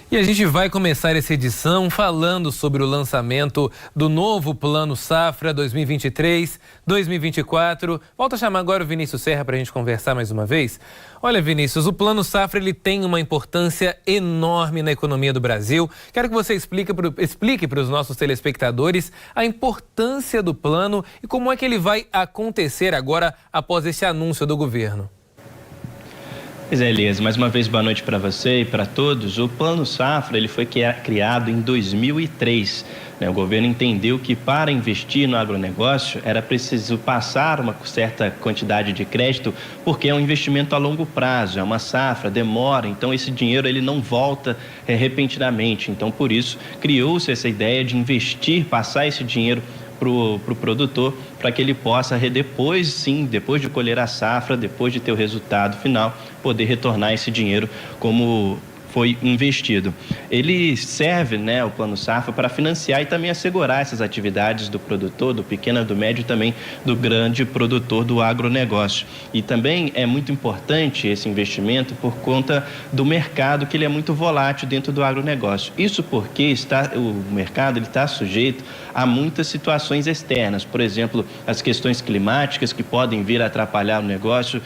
E a gente vai começar essa edição falando sobre o lançamento do novo Plano Safra 2023-2024. Volto a chamar agora o Vinícius Serra para a gente conversar mais uma vez. Olha, Vinícius, o Plano Safra ele tem uma importância enorme na economia do Brasil. Quero que você explique para os nossos telespectadores a importância do plano e como é que ele vai acontecer agora após esse anúncio do governo. Pois é, Elias, mais uma vez boa noite para você e para todos. O Plano Safra ele foi criado em 2003. O governo entendeu que para investir no agronegócio era preciso passar uma certa quantidade de crédito, porque é um investimento a longo prazo, é uma safra, demora, então esse dinheiro ele não volta repentinamente. Então, por isso, criou-se essa ideia de investir, passar esse dinheiro para o produtor, para que ele possa depois, sim, depois de colher a safra, depois de ter o resultado final, poder retornar esse dinheiro como foi investido. Ele serve, o Plano Safra, para financiar e também assegurar essas atividades do produtor, do pequeno, do médio e também do grande produtor do agronegócio. E também é muito importante esse investimento por conta do mercado, que ele é muito volátil dentro do agronegócio. Isso porque o mercado está sujeito a muitas situações externas, por exemplo, as questões climáticas que podem vir a atrapalhar o negócio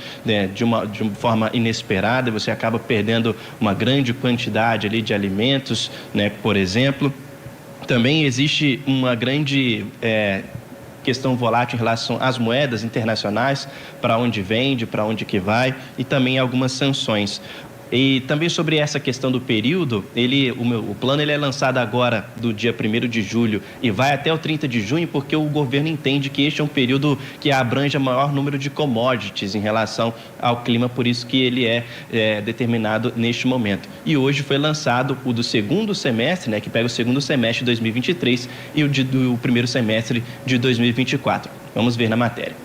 de uma forma inesperada, você acaba perdendo uma grande quantidade ali de alimentos, por exemplo. Também existe uma grande questão volátil em relação às moedas internacionais, para onde vende, para onde que vai, e também algumas sanções. E também sobre essa questão do período, o plano ele é lançado agora do dia 1º de julho e vai até o 30 de junho, porque o governo entende que este é um período que abrange o maior número de commodities em relação ao clima, por isso que ele é determinado neste momento. E hoje foi lançado o do segundo semestre, que pega o segundo semestre de 2023 e o do primeiro semestre de 2024. Vamos ver na matéria.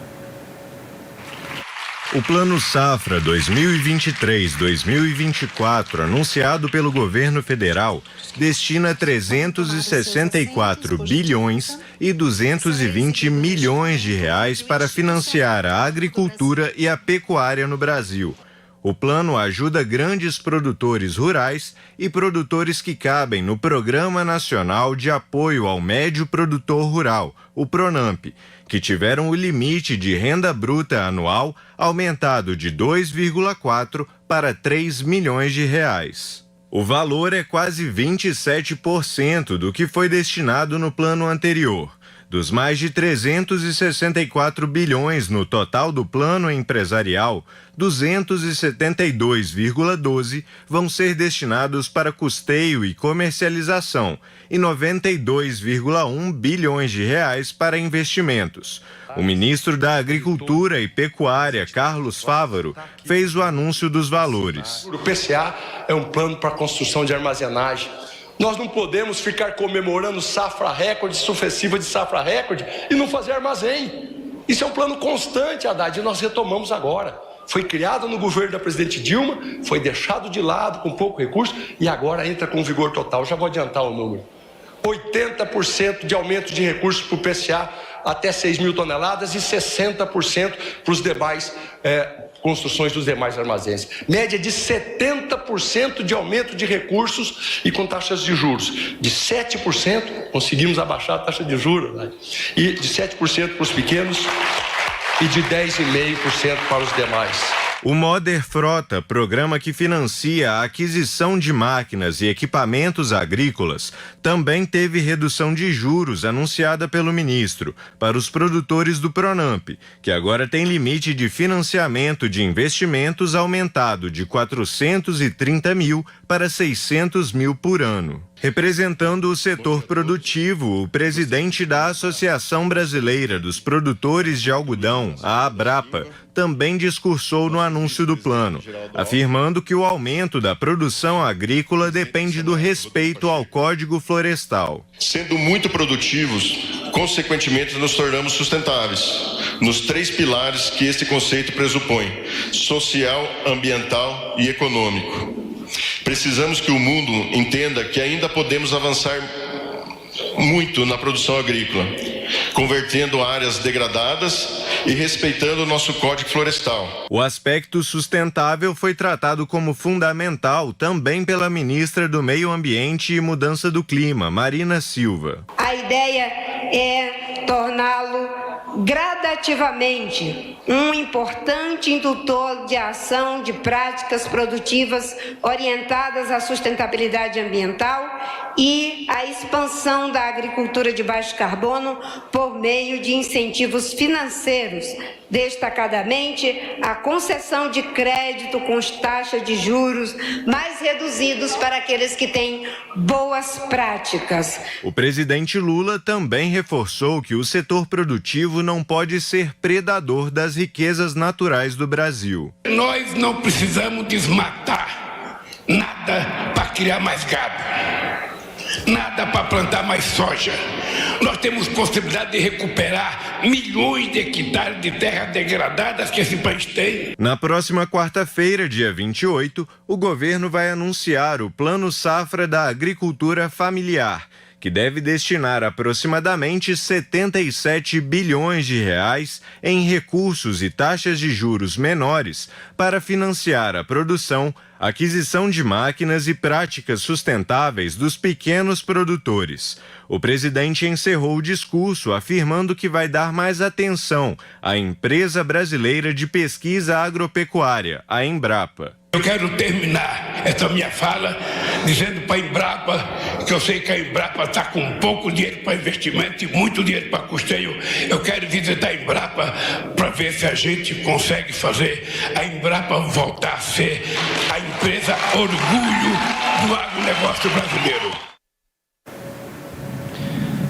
O Plano Safra 2023-2024, anunciado pelo governo federal, destina 364 bilhões e 220 milhões de reais para financiar a agricultura e a pecuária no Brasil. O plano ajuda grandes produtores rurais e produtores que cabem no Programa Nacional de Apoio ao Médio Produtor Rural, o PRONAMP, que tiveram o limite de renda bruta anual aumentado de 2,4 para 3 milhões de reais. O valor é quase 27% do que foi destinado no plano anterior. Dos mais de 364 bilhões no total do plano empresarial, 272,12 vão ser destinados para custeio e comercialização e 92,1 bilhões de reais para investimentos. O ministro da Agricultura e Pecuária, Carlos Fávaro, fez o anúncio dos valores. O PCA é um plano para construção de armazenagem. Nós não podemos ficar comemorando safra recorde, sucessiva de safra recorde e não fazer armazém. Isso é um plano constante, Haddad, e nós retomamos agora. Foi criado no governo da presidente Dilma, foi deixado de lado com pouco recurso e agora entra com vigor total. Já vou adiantar o número. 80% de aumento de recursos para o PCA até 6 mil toneladas e 60% para os demais construções dos demais armazéns. Média de 70% de aumento de recursos e com taxas de juros. De 7%, conseguimos abaixar a taxa de juros, né? E de 7% para os pequenos e de 10,5% para os demais. O Moder Frota, programa que financia a aquisição de máquinas e equipamentos agrícolas, também teve redução de juros anunciada pelo ministro para os produtores do PRONAMP, que agora tem limite de financiamento de investimentos aumentado de 430 mil para 600 mil por ano. Representando o setor produtivo, o presidente da Associação Brasileira dos Produtores de Algodão, a Abrapa, também discursou no anúncio do plano, afirmando que o aumento da produção agrícola depende do respeito ao Código Florestal. Sendo muito produtivos, consequentemente nos tornamos sustentáveis, nos 3 pilares que este conceito pressupõe: social, ambiental e econômico. Precisamos que o mundo entenda que ainda podemos avançar muito na produção agrícola. convertendo áreas degradadas e respeitando o nosso Código Florestal. O aspecto sustentável foi tratado como fundamental também pela ministra do Meio Ambiente e Mudança do Clima, Marina Silva. A ideia é torná-lo gradativamente um importante indutor de ação de práticas produtivas orientadas à sustentabilidade ambiental e à expansão da agricultura de baixo carbono por meio de incentivos financeiros, destacadamente a concessão de crédito com taxas de juros mais reduzidos para aqueles que têm boas práticas. O presidente Lula também reforçou que o setor produtivo não pode ser predador das riquezas naturais do Brasil. Nós não precisamos desmatar nada para criar mais gado, nada para plantar mais soja. Nós temos possibilidade de recuperar milhões de hectares de terras degradadas que esse país tem. Na próxima quarta-feira, dia 28, o governo vai anunciar o Plano Safra da Agricultura Familiar, que deve destinar aproximadamente 77 bilhões de reais em recursos e taxas de juros menores para financiar a produção, aquisição de máquinas e práticas sustentáveis dos pequenos produtores. O presidente encerrou o discurso afirmando que vai dar mais atenção à Empresa Brasileira de Pesquisa Agropecuária, a Embrapa. Eu quero terminar essa minha fala dizendo para a Embrapa que eu sei que a Embrapa está com pouco dinheiro para investimento e muito dinheiro para custeio. Eu quero visitar a Embrapa para ver se a gente consegue fazer a Embrapa voltar a ser a empresa orgulho do agronegócio brasileiro.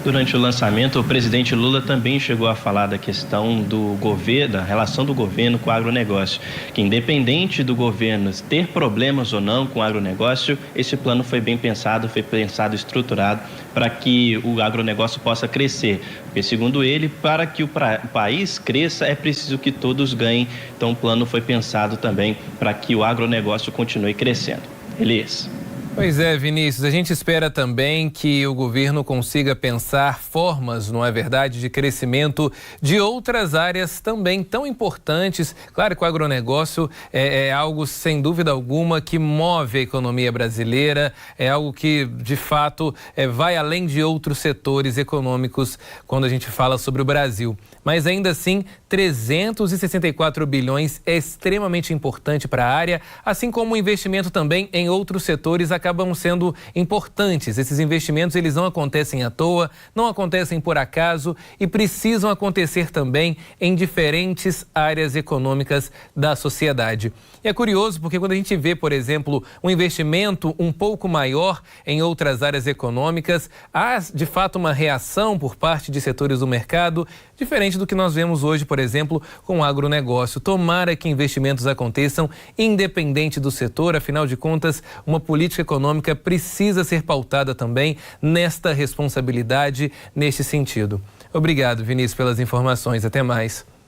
Durante o lançamento, o presidente Lula também chegou a falar da questão do governo, da relação do governo com o agronegócio, que independente do governo ter problemas ou não com o agronegócio, esse plano foi bem pensado, e estruturado para que o agronegócio possa crescer. Porque, segundo ele, para que o país cresça, é preciso que todos ganhem. Então, o plano foi pensado também para que o agronegócio continue crescendo. Elias. Pois é, Vinícius, a gente espera também que o governo consiga pensar formas, não é verdade, de crescimento de outras áreas também tão importantes. Claro que o agronegócio é algo, sem dúvida alguma, que move a economia brasileira, é algo que, de fato, vai além de outros setores econômicos quando a gente fala sobre o Brasil. Mas ainda assim, 364 bilhões é extremamente importante para a área, assim como o investimento também em outros setores acabam sendo importantes. Esses investimentos, eles não acontecem à toa, não acontecem por acaso e precisam acontecer também em diferentes áreas econômicas da sociedade. E é curioso porque quando a gente vê, por exemplo, um investimento um pouco maior em outras áreas econômicas, há de fato uma reação por parte de setores do mercado, diferente do que nós vemos hoje, por exemplo, com o agronegócio. Tomara que investimentos aconteçam independente do setor, afinal de contas, uma política econômica precisa ser pautada também nesta responsabilidade, neste sentido. Obrigado, Vinícius, pelas informações. Até mais.